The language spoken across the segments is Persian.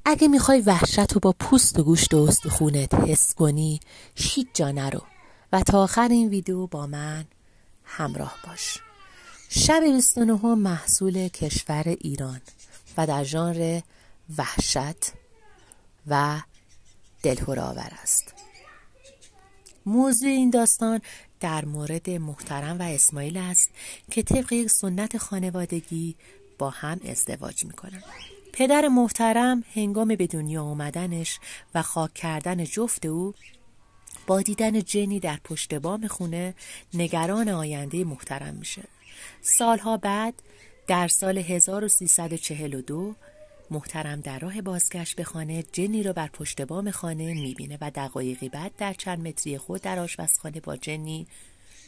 اگه میخوای وحشت رو با پوست و گوشت و استخونت حس کنی، هیچ جا نرو و تا آخر این ویدیو با من همراه باش. شب 29 محصول کشور ایران و در ژانر وحشت و دلهره‌آور است. موضوع این داستان در مورد محترم و اسماعیل است که طبق یک سنت خانوادگی با هم ازدواج میکنن. پدر محترم هنگام به دنیا آمدنش و خاک کردن جفت او با دیدن جنی در پشت بام خونه نگران آینده محترم میشه. سالها بعد در سال 1342 محترم در راه بازگشت به خانه جنی را بر پشت بام خانه میبینه و دقایقی بعد در چند متری خود در آشپزخانه با جنی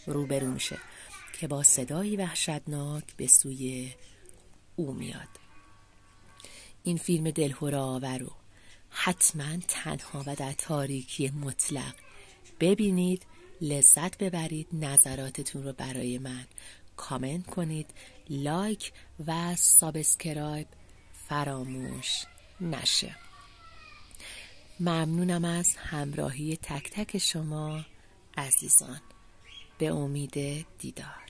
روبرو میشه که با صدایی وحشتناک به سوی او میاد. این فیلم دلهره‌آور رو حتما تنها و در تاریکی مطلق ببینید، لذت ببرید. نظراتتون رو برای من کامنت کنید، لایک و سابسکرایب فراموش نشه. ممنونم از همراهی تک تک شما عزیزان. به امید دیدار.